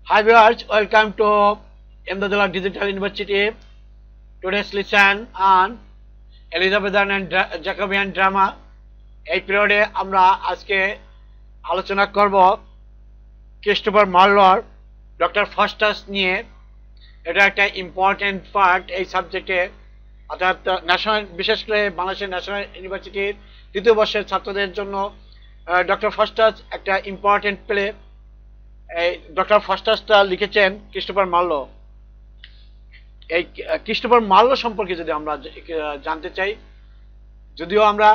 Hi viewers, welcome to Ahmedabad Digital University. Today's lesson on Elizabethan and Jacobean drama. এই পিরিয়ডে আমরা আজকে আলোচনা করব ক্রিস্টোফার মার্লোর ডক্টর ফাস্টাস নিয়ে। এটা একটা ইম্পর্টেন্ট পার্ট এই সাবজেক্টে, অর্থাৎ ন্যাশনাল, বিশেষ করে বাংলাদেশের ন্যাশনাল ইউনিভার্সিটির তৃতীয় বর্ষের ছাত্রদের জন্য ডক্টর ফাস্টাস একটা ইম্পর্টেন্ট প্লে। এই ডক্টর ফাস্টাসটা লিখেছেন ক্রিস্টোফার মার্লো। এই ক্রিস্টোফার মার্লো সম্পর্কে যদি আমরা জানতে চাই, যদিও আমরা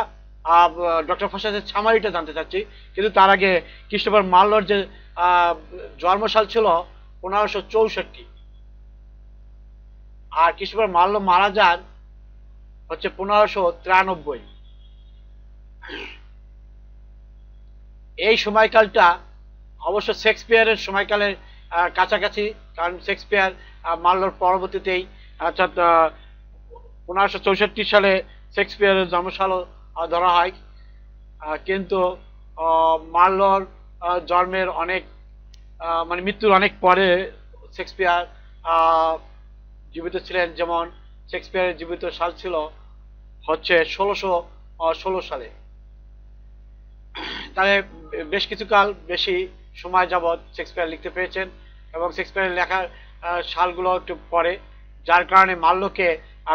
ডক্টর ফাস্টাসের সামারিটা জানতে চাচ্ছি, কিন্তু তার আগে ক্রিস্টোফার মার্লোর যে জন্মসাল ছিল 1564, আর ক্রিস্টোফার মার্লো মারা যান হচ্ছে 1593। এই সময়কালটা অবশ্য শেক্সপিয়ারের সময়কালের কাছাকাছি, কারণ শেক্সপিয়ার মার্লোর পরবর্তীতেই, অর্থাৎ 1564 সালে শেক্সপিয়ারের জন্মসালও ধরা হয়। কিন্তু মার্লোর জন্মের অনেক মৃত্যুর অনেক পরে শেক্সপিয়ার জীবিত ছিলেন। যেমন শেক্সপিয়ারের জীবিত সাল ছিল হচ্ছে 1616 সালে। তাহলে বেশ কিছুকাল, বেশি সময় যাবৎ শেক্সপিয়ার লিখতে পেরেছেন, এবং শেক্সপিয়ারের লেখার সালগুলো একটু পরে, যার কারণে মার্লোকে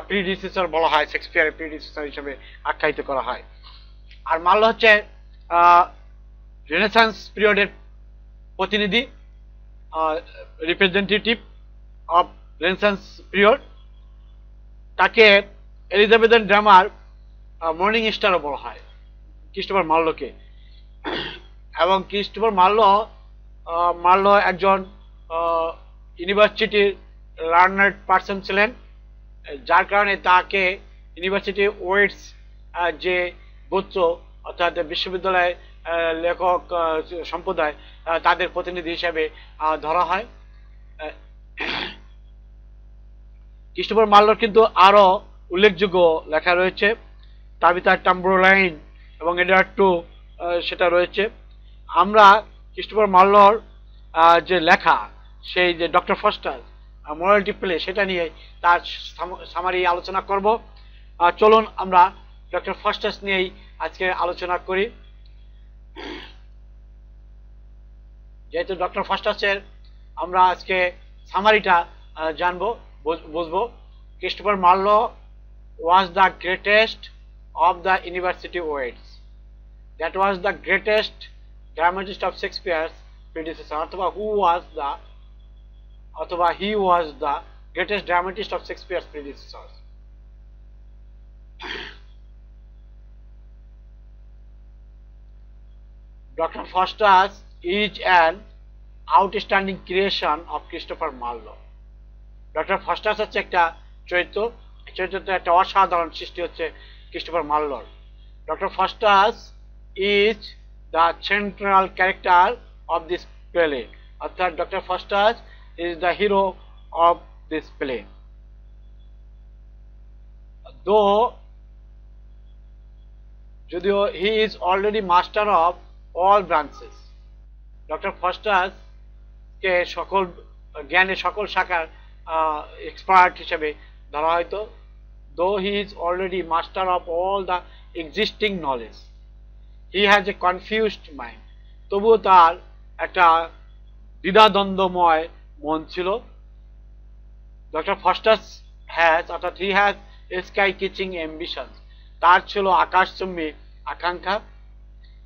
প্রিডিসেসর বলা হয়, শেক্সপিয়ারের প্রিডিসেসর হিসেবে আখ্যায়িত করা হয়। আর মার্লো হচ্ছে রেনেসান্স পিরিয়ডের প্রতিনিধি, রিপ্রেজেন্টেটিভ অফ রেনেসান্স পিরিয়ড। তাকে এলিজাবেথান ড্রামার মর্নিং স্টারও বলা হয় ক্রিস্টোফার মার্লোকে। এবং ক্রিস্টোফার মার্লো একজন ইউনিভার্সিটির লার্নার্ড পার্সন ছিলেন, যার কারণে তাকে ইউনিভার্সিটি ওয়েটস যে গোত্র, অর্থাৎ বিশ্ববিদ্যালয়ের লেখক সম্প্রদায়, তাদের প্রতিনিধি হিসেবে ধরা হয়। ক্রিস্টোফার মার্লোর কিন্তু আরো উল্লেখযোগ্য লেখা রয়েছে, তার ভিতরে টাম্বুরলাইন এবং এডওয়ার্ড টু সেটা রয়েছে। আমরা ক্রিস্টোফার মার্লোর যে লেখা, সেই যে ডক্টর ফাস্টাস মোরালিটি প্লে, সেটা নিয়ে তার সামারি আলোচনা করব। চলুন আমরা ডক্টর ফাস্টাস নিয়েই আজকে আলোচনা করি। যেহেতু ডক্টর ফাস্টাসের আমরা আজকে সামারিটা জানবো, বুঝবো। Christopher Marlowe was the greatest of the university poets. That was the greatest dramatist of Shakespeare's predecessor, অথবা he was the greatest dramatist of Shakespeare's predecessors. Dr. Faustus is an outstanding creation of Christopher Marlowe. Doctor Faustus হচ্ছে একটা চরিত্রটা একটা অসাধারণ সৃষ্টি হচ্ছে Christopher মার্লোর। Doctor Faustus is the central character of this play, অর্থাৎ doctor Faustus is the hero of this play. যদিও he is already master of all branches, doctor Faustus কে সকল জ্ঞানের সকল শাখার এক্সপার্ট হিসেবে ধরা হয়তো। though he is already master of all the existing knowledge, he has a confused mind. তবুও তার একটা দ্বিধাদ্বন্দ্বময় মন ছিল। ডক্টর ফাস্টাস অর্থাৎ he has a sky catching ambition, তার ছিল আকাশচুম্বী আকাঙ্ক্ষা।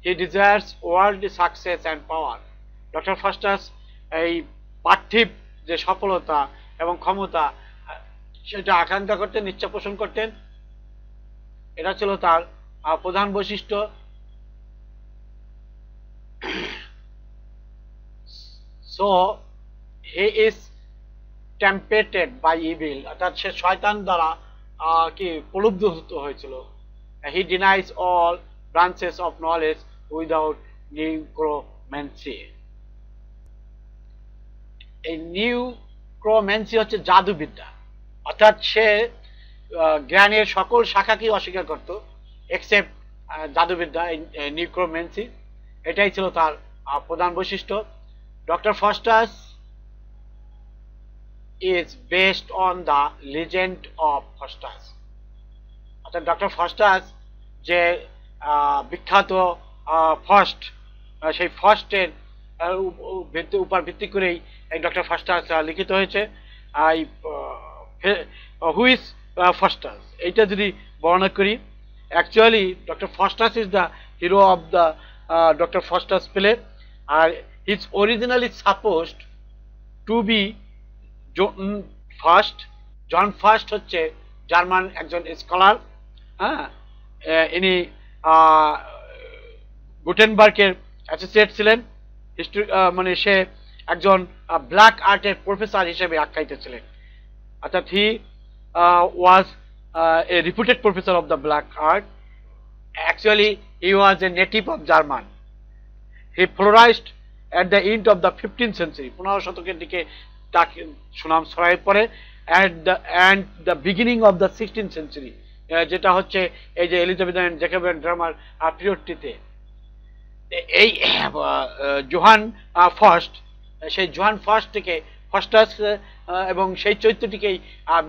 he desires worldly success and power. Doctor Faustus এই পার্থিব যে সফলতা এবং ক্ষমতা, সেটা আকাঙ্ক্ষা করতেন, ইচ্ছা পোষণ করতেন। এটা ছিল তার প্রধান বৈশিষ্ট্য। So he is tempted by evil, অর্থাৎ সে শয়তান দ্বারা প্রলুব্ধ হয়েছিল। He denies all branches of knowledge without necromancy. এই নিউক্রোম্যান্সি হচ্ছে জাদুবিদ্যা, অর্থাৎ সে জ্ঞানের সকল শাখাকেই অস্বীকার করত এক্সেপ্ট জাদুবিদ্যা, নিউক্রোম্যান্সি। এটাই ছিল তার প্রধান বৈশিষ্ট্য। Doctor Faustus is based on the legend of Faustus. অর্থাৎ ডক্টর ফাস্টাস যে বিখ্যাত ফার্স্ট, সেই ফার্স্টের উপর ভিত্তি করেই এই ডক্টর ফাস্টাস লিখিত হয়েছে। হুইজ ফাস্টাস, এইটা যদি বর্ণনা করি, actually doctor Faustus is the hero of the doctor Faustus play, আর is originally supposed to be Faust. John Faust হচ্ছে জার্মান একজন স্কলার, হ্যাঁ, ইনি গুটেনবার্গের অ্যাসোসিয়েট ছিলেন, হিস্ট্রি মানে সে একজন ব্ল্যাক আর্টের প্রফেসর হিসেবে আখ্যায়িত ছিলেন। অর্থাৎ he was a reputed professor of the black art. Actually he was a native of German. He flourished at the end of the 15th century, 15 শতকের দিকে তাকে সুনাম ছড়ায় পড়ে। And the beginning of the 16th century, যেটা হচ্ছে এই যে এলিজাবেথান জ্যাকোবিয়ান ড্রামার পিরিয়ডটিতে। এই জোহান ফার্স্ট, সেই জোহান ফার্স্ট থেকে ফাস্টাস এবং সেই চরিত্রটিকেই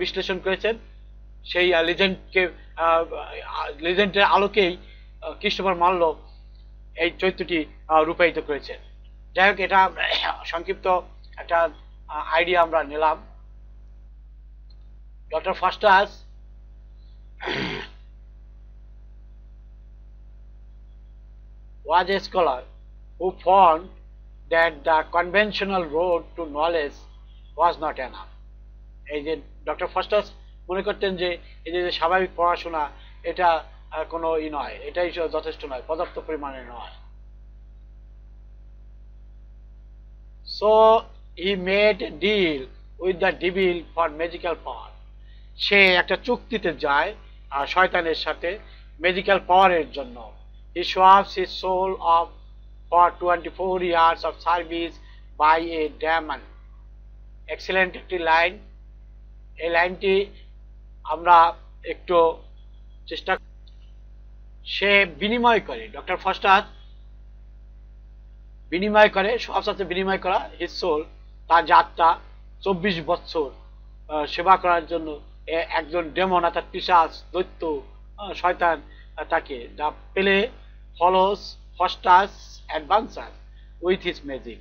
বিশ্লেষণ করেছেন। সেই লিজেন্ডের আলোকেই ক্রিস্টোফার মার্লো এই চরিত্রটি রূপায়িত করেছেন। যাই হোক, এটা সংক্ষিপ্ত একটা আইডিয়া আমরা নিলাম। Doctor Faustus was a scholar who found that the conventional road to knowledge was not enough. এই যে ডক্টর ফাস্টাস মনে করতেন যে এই যে স্বাভাবিক পড়াশোনা, এটা কোনো নয়, এটাই যথেষ্ট নয়, পর্যাপ্ত পরিমাণে নয়। So he made a deal with the devil for magical power. সে একটা চুক্তিতে যায় শয়তানের সাথে ম্যাজিক্যাল পাওয়ারের জন্য। He swaps his soul off for 24 years of service by a demon. Excellent একটি লাইন। এই লাইনটি আমরা একটু চেষ্টা, সে বিনিময় করে, ডক্টর ফাস্টাস বিনিময় করে, সব সাথে বিনিময় করা হিজ সোল, তার যাত্রা 24 বছর সেবা করার জন্য একজন ডেমন অর্থাৎ পিশাচ, দৈত্য, শয়তান তাকে দা পেলে follows Faustus advances with his magic,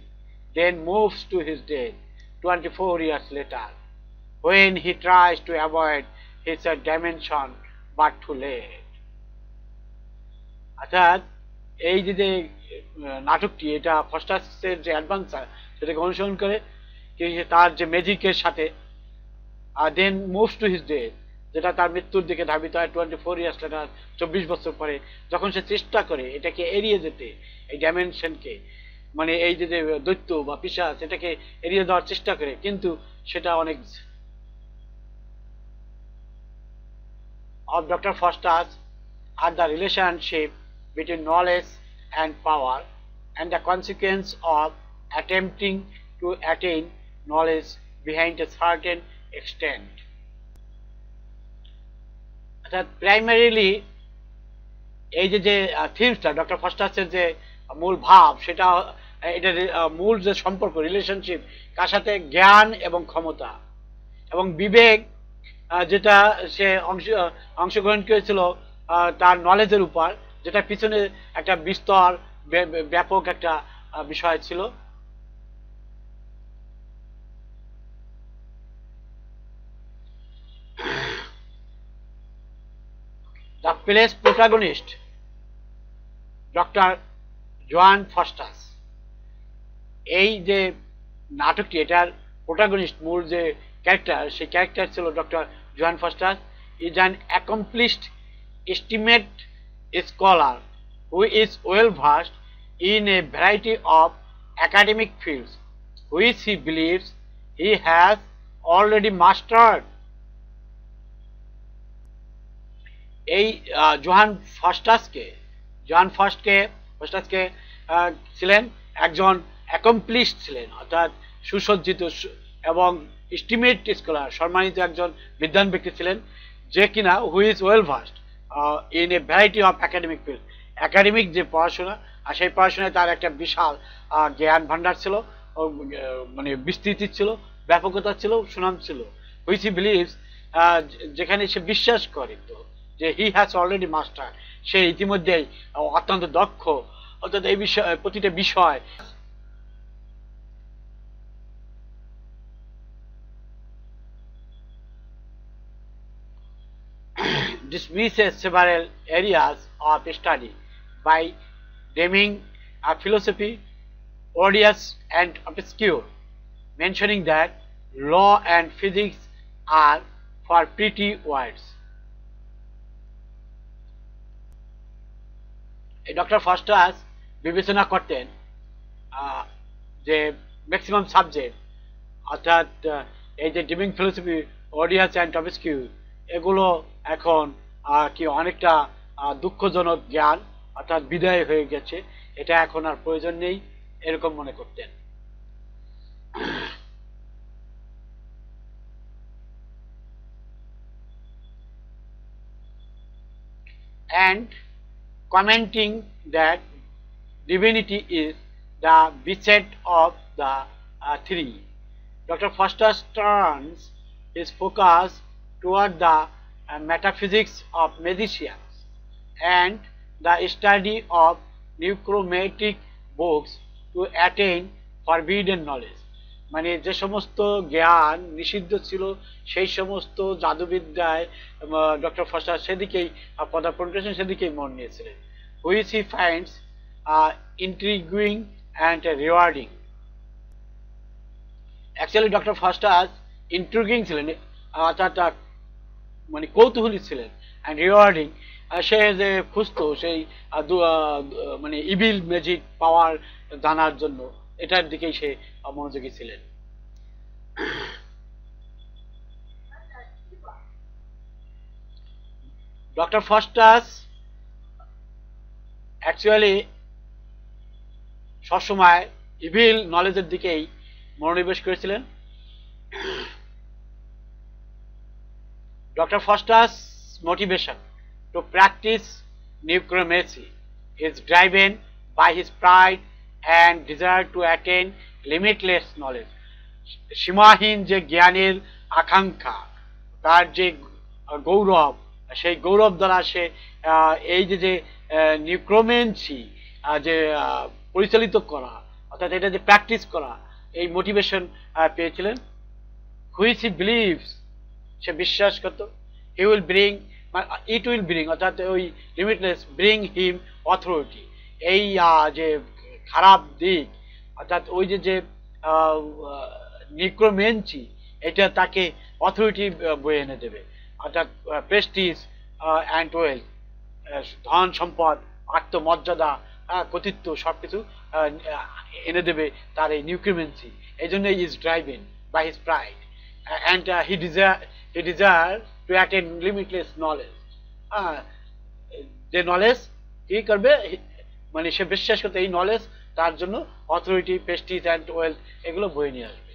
then moves to his death 24 years later, when he tries to avoid his dimension but too late. অর্থাৎ এই যে নাটকটি, এটা ফাস্টাসের যে অ্যাডভান্সার সেটাকে অনুসরণ করে, তার যে ম্যাজিকের সাথে দেন মুভস টু হিজ ডেথ, যেটা তার মৃত্যুর দিকে ধাবিত হয় 24 ইয়ার্স লেটার, 24 বছর পরে, যখন সে চেষ্টা করে এটাকে এড়িয়ে যেতে, এই ডাইমেনশনকে, মানে এই যে দৈত্য বা পিশাচ, এটাকে এড়িয়ে দেওয়ার চেষ্টা করে, কিন্তু সেটা অনেক। of Dr. Faustus are the relationship between knowledge and power and the consequence of attempting to attain knowledge behind a certain extent. অর্থাৎ প্রাইমারিলি এই যে থিমসটা, ডক্টর ফাস্টাসের যে মূল ভাব, সেটা এটার মূল যে সম্পর্ক, রিলেশনশিপ কার সাথে, জ্ঞান এবং ক্ষমতা এবং বিবেক, যেটা সে অংশগ্রহণ করেছিল তার নলেজের উপর, যেটা পিছনে একটা বিস্তর ব্যাপক একটা বিষয় ছিল। The play's protagonist, doctor Johann Faustus, এই যে নাটকটি, এটার প্রোটাগনিস্ট, মূল যে ক্যারেক্টার, সেই ক্যারেক্টার ছিল doctor Johann Faustus. Is an accomplished esteemed scholar who is well versed in a variety of academic fields which he believes he has already mastered. এই Johann ফাস্টাসকে ছিলেন একজন অ্যাকমপ্লিশড ছিলেন, অর্থাৎ সুসজ্জিত এবং এস্টিমেট স্কলার, সম্মানিত একজন বিদ্বান ব্যক্তি ছিলেন, যে কিনা হু is well versed in a variety of academic field. Academic যে পড়াশোনা, আর সেই পড়াশোনায় তার একটা বিশাল জ্ঞান ভাণ্ডার ছিল, মানে বিস্তৃতি ছিল, ব্যাপকতা ছিল, সুনাম ছিল। হুইচ হি বিলিভস, যেখানে সে বিশ্বাস করে তো যে হি হ্যাজ অলরেডি মাস্টার, সে ইতিমধ্যেই অত্যন্ত দক্ষ, অর্থাৎ এই বিষয় প্রতিটা বিষয় dismisses several areas of study by deeming philosophy odious and obscure, mentioning that law and physics are for pretty words. Doctor Faustus বিবেচনা করতেন যে ম্যাক্সিমাম সাবজেক্ট, অর্থাৎ এই যে ডিমিং ফিলোসফি, অডিয়াস অ্যান্ড অবস্কিউর, এগুলো এখন কি অনেকটা দুঃখজনক জ্ঞান, অর্থাৎ বিদায় হয়ে গেছে, এটা এখন আর প্রয়োজন নেই, এরকম মনে করতেন। And commenting that divinity is the beset of the three, Dr. Foster turns his focus toward the metaphysics of magicians and the study of necromantic books to attain forbidden knowledge. মানে যে সমস্ত জ্ঞান নিষিদ্ধ ছিল সেই সমস্ত জাদুবিদ্যায় ডক্টর ফস্টার সেদিকেই পদার্পণ করেছেন, সেদিকেই মন নিয়েছিলেন। Which he finds intriguing and rewarding. Actually doctor Faustus intriguing ছিলেন, অর্থাৎ মানে কৌতূহলী ছিলেন, অ্যান্ড রিওয়ার্ডিং, সে যে খুঁজতো সেই মানে ইভিল ম্যাজিক পাওয়ার জানার জন্য, এটার দিকেই সে মনোযোগী ছিলেন। ডক্টর ফাস্টাস অ্যাকচুয়ালি সবসময় ইভিল নলেজের দিকেই মনোনিবেশ করেছিলেন। Dr. Foster's motivation to practice necromancy is driven by his pride and desire to attain limitless knowledge. সীমাহীন যে জ্ঞানের আকাঙ্ক্ষা, তার যে গৌরব, সেই গৌরব দ্বারা সে এই যে নিক্রোমেন্সি যে পরিচালিত করা, অর্থাৎ এটা যে প্র্যাকটিস করা, এই মোটিভেশন পেয়েছিলেন। হুইচ হি বিলিভস, সে বিশ্বাস করত, he will bring, it will bring, অর্থাৎ ওই লিমিটলেস, ব্রিং হিম অথরিটি, এই যে খারাপ দিক, অর্থাৎ ওই যে নিক্রোমেন্সি, এটা তাকে অথরিটি বয়ে এনে দেবে, অর্থাৎ প্রেস্টিজ অ্যান্ড ওয়েলথ, ধন সম্পদ, আত্মমর্যাদা, কর্তৃত্ব, সবকিছু এনে দেবে তার এই নিক্রোমেন্সি। এই জন্য is driven by his pride and he desire to attain limitless knowledge. যে নলেজ কি করবে, মানে সে বিশ্বাস করতে এই নলেজ তার জন্য অথরিটি, প্রেস্টিজ অ্যান্ড ওয়েলথ এগুলো বয়ে নিয়ে আসবে।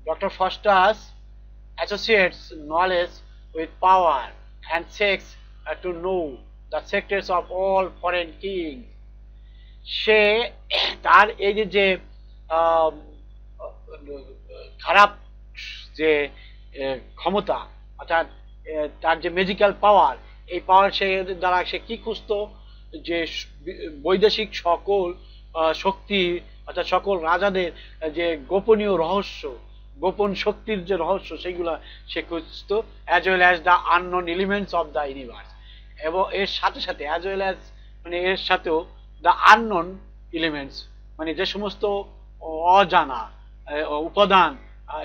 Dr. Foster's associates knowledge with power and seeks to know the secrets of all foreign kings. সে তার এই যে খারাপ যে ক্ষমতা, অর্থাৎ তার যে ম্যাজিক্যাল পাওয়ার, এই পাওয়ার সে দ্বারা সে কি খুঁজতো, যে বৈদেশিক সকল শক্তি, অর্থাৎ সকল রাজাদের যে গোপনীয় রহস্য, গোপন শক্তির যে রহস্য, সেগুলা সে খুঁজতো, as well as the unknown elements of the universe, এবং এর সাথে সাথে অ্যাজ ওয়েল অ্যাজ, মানে এর সাথেও দ্য আননোন এলিমেন্টস, মানে যে সমস্ত অজানা উপাদান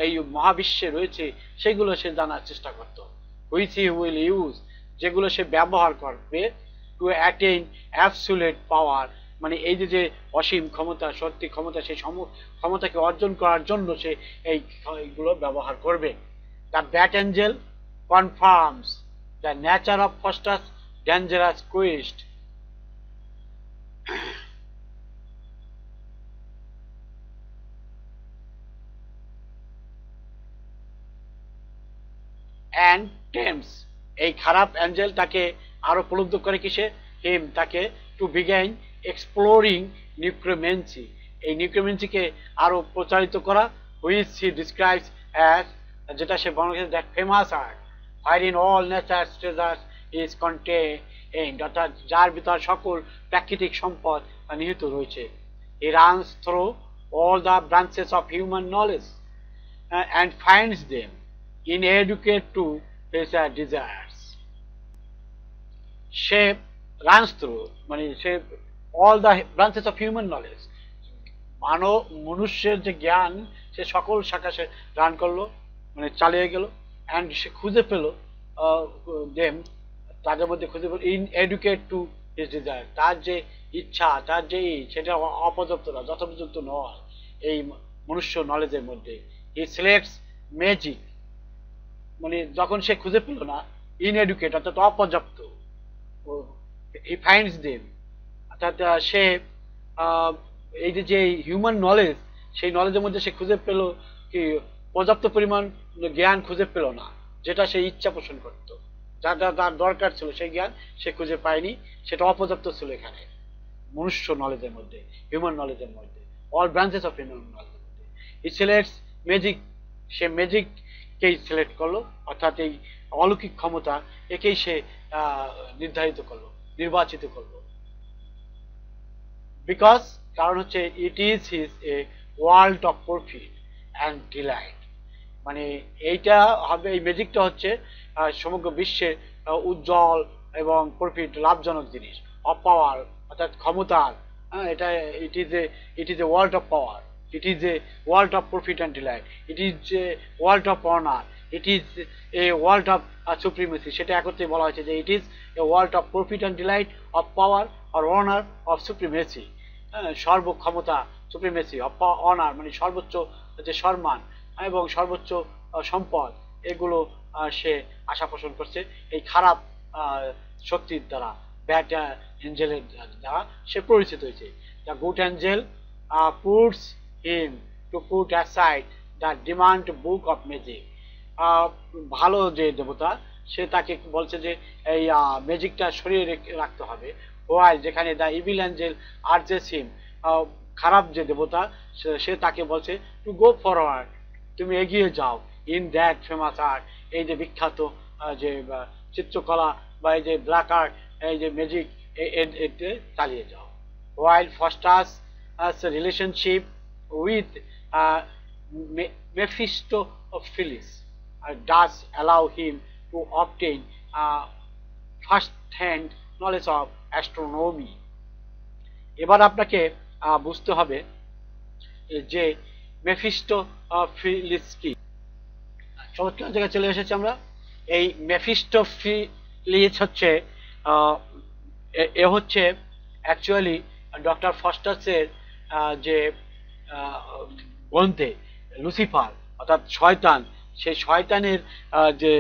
এই মহাবিশ্বে রয়েছে, সেগুলো সে জানার চেষ্টা করত। হুইচ হি উইল ইউজ, যেগুলো সে ব্যবহার করবে, টু অ্যাটেইন অ্যাবসুলেট পাওয়ার, মানে এই যে অসীম ক্ষমতা, সত্যি ক্ষমতা, সেই ক্ষমতাকে অর্জন করার জন্য সে এইগুলো ব্যবহার করবে। The bat Angel confirms the nature of Faustus dangerous Quest. And tempts এই খারাপ অ্যাঞ্জেল তাকে আরো প্রলুব্ধ করে কিসে? হিম তাকে টু বিগেইন এক্সপ্লোরিং নিউক্রোমেন্সি, এই নিউক্রোমেন্সিকে আরো প্রচারিত করা, হুইচ হি ডিসক্রাইবস অ্যাজ, যেটা সে বর্ণনা করেছে that famous art wherein all nature's treasures is contained, অর্থাৎ যার ভিতর সকল প্রাকৃতিক সম্পদ নিহিত রয়েছে। He runs through all the branches of human knowledge and finds them inadequate to his desires. সে রানস থ্রু মানে সে all the branches of human knowledge, মনুষ্যের যে জ্ঞান সে সকল শাখা সে রান করলো, মানে চালিয়ে গেল, অ্যান্ড সে খুঁজে পেল দেম, তাদের মধ্যে খুঁজে পেল in educate to his desire, তার যে ইচ্ছা, তার যে সেটা অপর্যাপ্ত না, যথোপযুক্ত নয় এই মনুষ্য নলেজের মধ্যে। হি সিলেক্টস ম্যাজিক, মানে যখন সে খুঁজে পেল না, ইনএডুকেট অর্থাৎ অপর্যাপ্ত, হি ফাইন্ডস দেম, অর্থাৎ সে এই যে হিউম্যান নলেজ, সেই নলেজের মধ্যে সে খুঁজে পেল কি পর্যাপ্ত পরিমাণ জ্ঞান খুঁজে পেল না, যেটা সে ইচ্ছা পোষণ করত, যাটা তার দরকার ছিল সেই জ্ঞান সে খুঁজে পায়নি, সেটা অপর্যাপ্ত ছিল এখানে মনুষ্য নলেজের মধ্যে, হিউম্যান নলেজের মধ্যে, অল ব্রাঞ্চেস অফ হিউম্যান নলেজের মধ্যে। হি সিলেক্টস ম্যাজিক, সে ম্যাজিককেই সিলেক্ট করলো, অর্থাৎ এই অলৌকিক ক্ষমতা একেই সে নির্ধারিত করলো, নির্বাচিত করলো। বিকজ, কারণ হচ্ছে it is his a world of profit and delight, মানে এইটা হবে, এই ম্যাজিকটা হচ্ছে সমগ্র বিশ্বে উজ্জ্বল এবং প্রফিট লাভজনক জিনিস, অফ পাওয়ার অর্থাৎ ক্ষমতার, এটা it is a world of power, it is a world of profit and delight, it is a world of honor, it is a world of supremacy, সেটা একত্রে বলা হয়েছে যে it is a world of profit and delight, of power or honor, of supremacy, সর্বক্ষমতা, supremacy, of honor মানে সর্বোচ্চ যে সম্মান এবং সর্বোচ্চ সম্পদ, এগুলো সে আশা পোষণ করছে এই খারাপ শক্তির দ্বারা, ব্যাড এঞ্জেলের দ্বারা সে পরিচিত হয়েছে। The good Angel puts him to put aside the demand book of magic, ভালো যে দেবতা সে তাকে বলছে যে এই ম্যাজিকটা সরিয়ে রাখতে হবে, while যেখানে দ্য ইভিল অ্যাঞ্জেল আর্জেস হিম, খারাপ যে দেবতা সে তাকে বলছে টু গো ফরওয়ার্ড, তুমি এগিয়ে যাও, ইন দ্যাট ফেমাস আর্ট, এই যে বিখ্যাত যে চিত্রকলা বা এই যে ব্ল্যাক আর্ট, এই যে ম্যাজিক, এতে চালিয়ে যাও। while Faustus relationship with Mephistopheles does allow him to obtain first-hand knowledge of astronomy. এবার আপনাকে বুঝতে হবে যে মেফিস্টোফিলিস কি। চমৎকার জায়গায় চলে এসেছি আমরা। এই মেফিস্টোফিলিস হচ্ছে এ হচ্ছে অ্যাকচুয়ালি ডক্টর ফস্টাসের যে গ্রন্থে লুসিফার অর্থাৎ শয়তান, সেই শয়তানের যে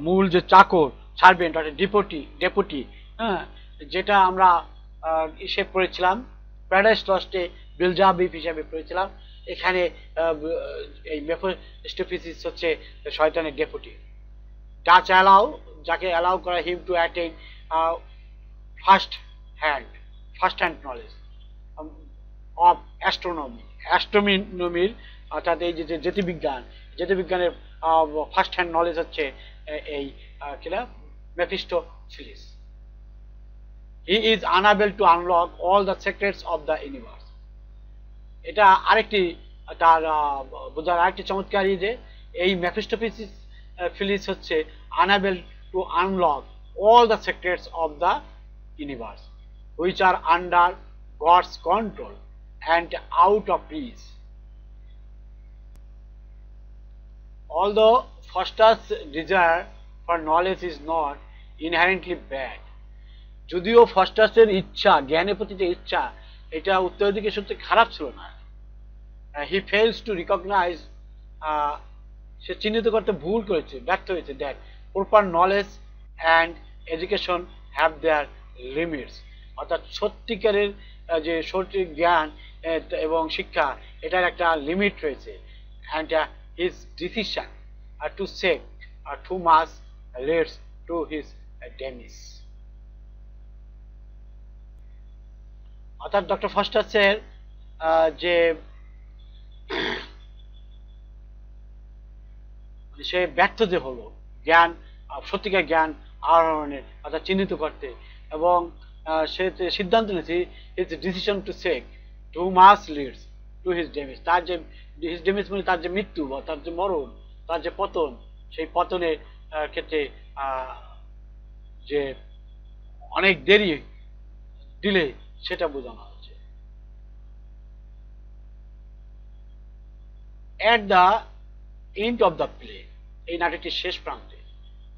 মূল যে চাকর, সার্ভেন্ট অর্থাৎ ডেপুটি, হ্যাঁ, যেটা আমরা ইসে পড়েছিলাম প্যারাডাইস লস্টে বেলজাবিব হিসাবে পড়েছিলাম, এখানে এই মেফিস্টোফিলিস হচ্ছে শয়তানের ডেপুটি। ডাচ অ্যালাউ, যাকে অ্যালাউ করা him to attain first hand knowledge of অ্যাস্ট্রোনমির, অর্থাৎ এই যে জ্যোতির্বিজ্ঞানের ফার্স্ট হ্যান্ড নলেজ হচ্ছে এই কিনা Mephistopheles. He is unable to unlock all the secrets of the universe. এটা আরেকটি তার বোঝার আরেকটি চমৎকার যে এই মেফিস্টোফিলিস হচ্ছে unable to unlock all the secrets of the universe which are under God's control and out of reach. Although Faustus' desire for knowledge is not inherently bad, যদিও ফাস্টাসের ইচ্ছা, জ্ঞানের প্রতি যে ইচ্ছা, এটা উত্তরাধিকার সূত্রে খারাপ ছিল না, he fails to recognize, সে চিহ্নিত করতে ভুল করেছে, ব্যর্থ হয়েছে, that proper knowledge and education have their limits, অর্থাৎ সত্যিকারের যে সঠিক জ্ঞান এবং শিক্ষা এটার একটা লিমিট রয়েছে, and his decision to seek too much leads to to his demise. অর্থাৎ ডক্টর ফস্টাসের যে সে ব্যর্থ যে হলো জ্ঞান, সত্যিকার জ্ঞান আহরণের অর্থাৎ চিহ্নিত করতে, এবং সে সিদ্ধান্ত নিয়েছে his decision to seek to mass leads to his demise, তার যে হিজ ডেমিস মানে তার যে মৃত্যু বা তার যে মরণ, তার যে পতন, সেই পতনের ক্ষেত্রে যে অনেক দেরি ডিলে সেটা বোঝানো হচ্ছে। At the end of the play, এই নাটকটির শেষ প্রান্তে,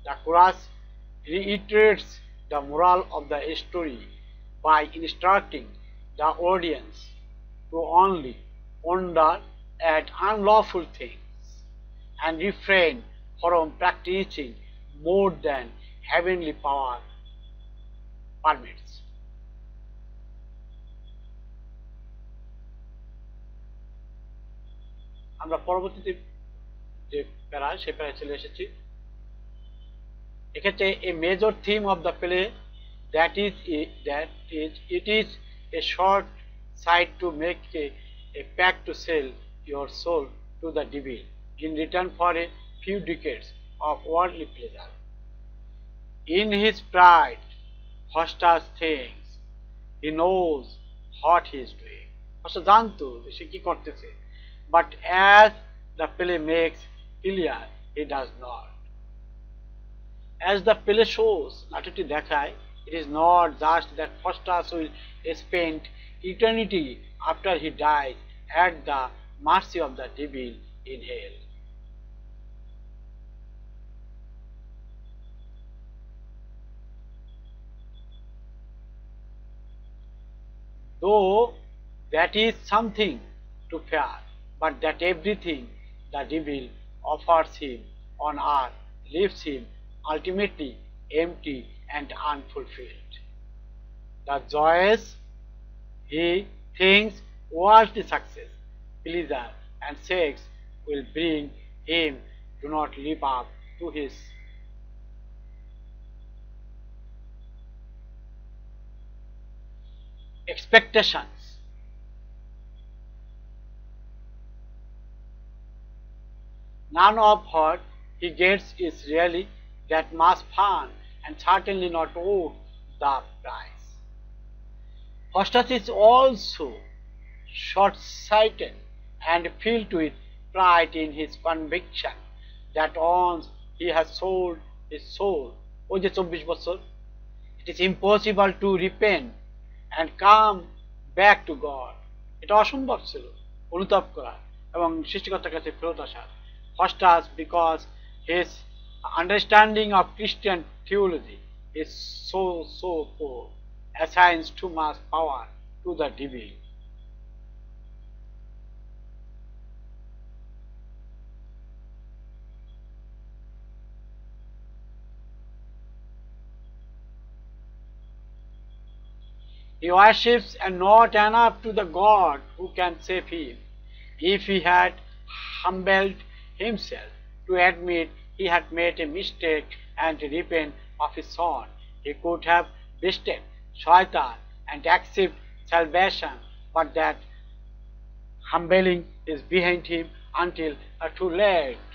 the chorus reiterates the moral of the story by instructing the audience to only wonder at unlawful things and refrain from practicing more than heavenly power permits. আমরা পরবর্তীতে যে প্যারা সে প্যারায় চলে এসেছি। এক্ষেত্রে a major theme of the play that is it is a short sight to make a pact to sell your soul to the devil in return for a few decades of worldly pleasure. In his pride, Faustus thinks he knows what he is doing. Faustus জানতো সে কি করতেছে, but as the play makes clear, he does not. As the play shows, নাটকটি দেখায়, it is not just that Faustus will spend eternity after he dies at the mercy of the devil in hell. Though that is something to fear, but that everything the devil offers him on earth leaves him ultimately empty and unfulfilled. The joys he thinks worldly success, pleasure, and sex will bring him do not live up to his expectations. None of what he gets is really that much fun and certainly not worth the price. Faustus is also short-sighted and filled with pride in his conviction that once he has sold his soul, ওই যে 24 বছর, it is impossible to repent and come back to God. এটা অসম্ভব ছিল অনুতাপ করা এবং সৃষ্টিকর্তার কাছে ফেরত আসা। Faustus, because his understanding of Christian theology is so poor, assigns too much power to the devil. He worships and not enough to the God who can save him. If he had humbled himself to admit he had made a mistake and repent of his son, he could have bested Shaitan and accept salvation, but that humbling is behind him until too late.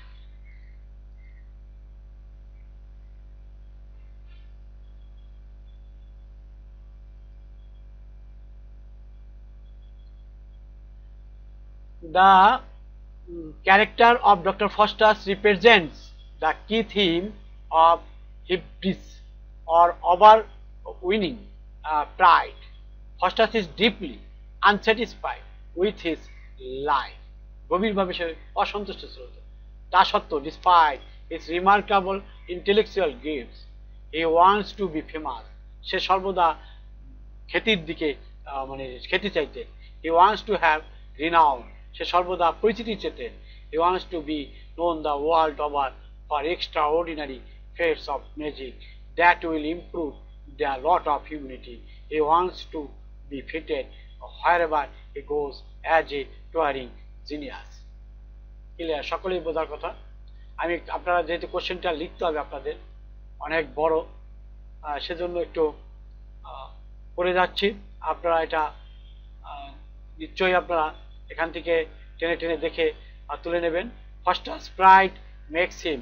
The character of Dr. Faustus represents the key theme of hubris or overweening pride. Faustus is deeply unsatisfied with his life. গভীরভাবে সে অসন্তুষ্ট ছিল। তা সত্ত্বেও, despite his remarkable intellectual gifts, he wants to be famous. সে সর্বদা খ্যাতির দিকে মানে খ্যাতি চাইতেন। He wants to have renown. সে সর্বদা পরিচিতি চেতেন। He wants to be known the world over for extraordinary feats of magic that will improve their lot of humanity. He wants to be fitted wherever he goes as a touring genius. Clear? সকলেই বোঝার কথা। আমি আপনারা যেহেতু কোশ্চেনটা লিখতে হবে আপনাদের, অনেক বড়, সেজন্য একটু পড়ে যাচ্ছি। আপনারা এটা নিশ্চয়ই আপনারা এখান থেকে টেনে টেনে দেখে তুলে নেবেন। Foster's pride makes him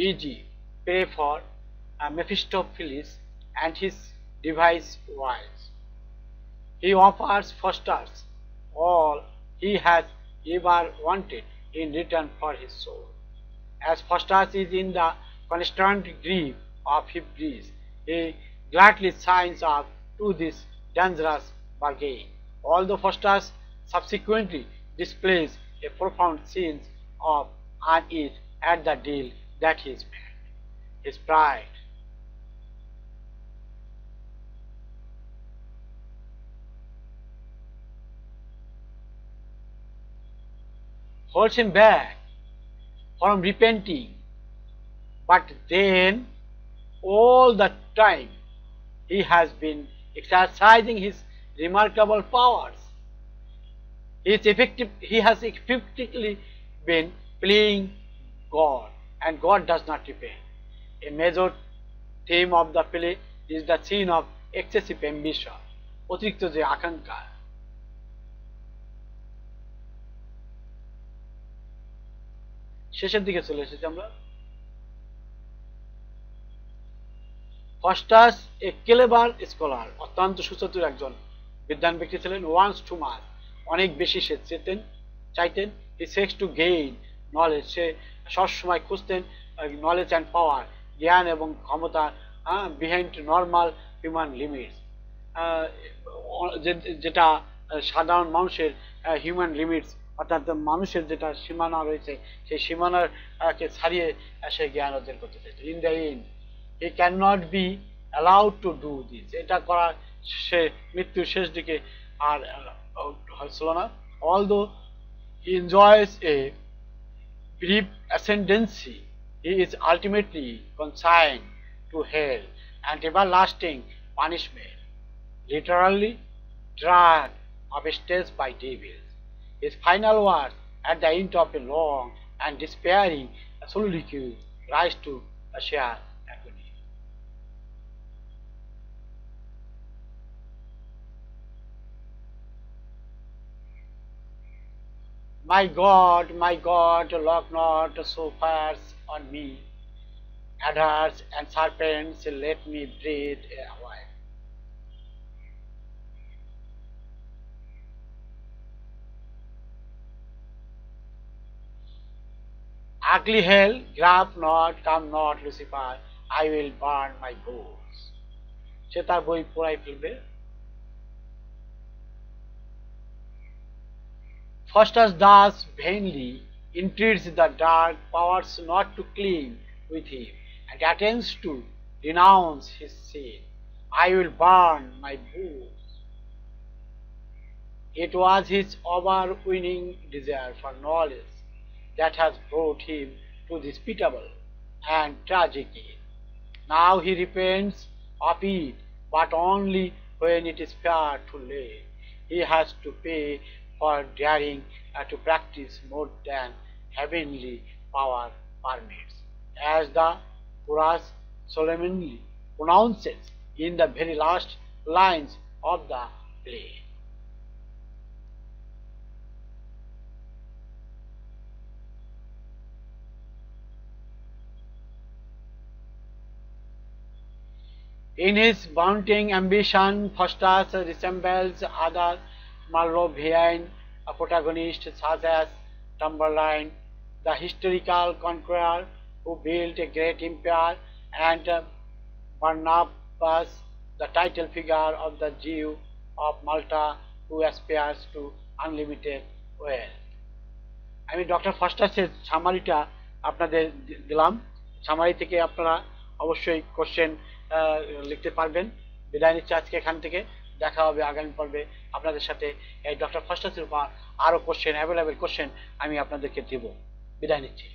easy prey for Mephistopheles and his device wives. He offers Foster's all he has ever wanted in return for his soul. As Faustus is in the constant grief of Hybris, he gladly signs up to this dangerous bargain. Although Faustus subsequently displays a profound sense of unease at the deal that he is made, his pride holds him back from repenting, but then all the time he has been exercising his remarkable powers. He has effectively been playing God, and God does not repent. A major theme of the play is the sin of excessive ambition, অতিরিক্ত যে আকাঙ্ক্ষা। শেষের দিকে চলে এসেছি আমরা। Faustus, a clever scholar, অত্যন্ত সুচতুর একজন বিদ্বান ব্যক্তি ছিলেন, wants too much, অনেক বেশি সে চাইতেন, he seeks to gain knowledge, সে সবসময় খুঁজতেন knowledge and power, জ্ঞান এবং ক্ষমতা behind normal human limits, যেটা সাধারণ মানুষের হিউম্যান লিমিটস, অর্থাৎ মানুষের যেটা সীমানা রয়েছে সেই সীমানার কে ছাড়িয়ে সে জ্ঞান অর্জন করতে চাইছে। In the end he cannot be allowed to do this, এটা করা সে মৃত্যুর শেষ দিকে আর হয়েছিল না। Although he enjoys a brief ascendancy, he is ultimately consigned to hell and everlasting punishment, literally dragged upstairs by devils. His final words at the end of a long and despairing soliloquy rise to a sheer agony. My God, look not so fast on me. Adders and serpents, let me breathe a while. Ugly hell, grab not, come not, Lucifer, I will burn my bones. সে তার বই পোড়াই ফেলবে। Faustus thus vainly entreats the dark powers not to cling with him and attempts to denounce his sin. I will burn my bones. It was his overweening desire for knowledge that has brought him to this pitiable and tragic end. Now he repents of it, but only when it is far too late. He has to pay for daring to practice more than heavenly power permits, as the chorus solemnly pronounces in the very last lines of the play. In his mounting ambition, Faustus resembles other Marlovian protagonists such as Tamburlaine, the historical conqueror who built a great empire, and Barnabas, the title figure of the Jew of Malta who aspires to unlimited wealth. আমি doctor ফাস্টাসের সামারিটা আপনাদের দিলাম। Summary থেকে আপনারা অবশ্যই question লিখতে পারবেন। বিদায় নিচ্ছি আজকে এখান থেকে, দেখা হবে আগামী পর্বে আপনাদের সাথে। এই ডক্টর ফাস্টাসের উপর আরও কোশ্চেন, অ্যাভেলেবেল কোশ্চেন আমি আপনাদেরকে দেব। বিদায় নিচ্ছি।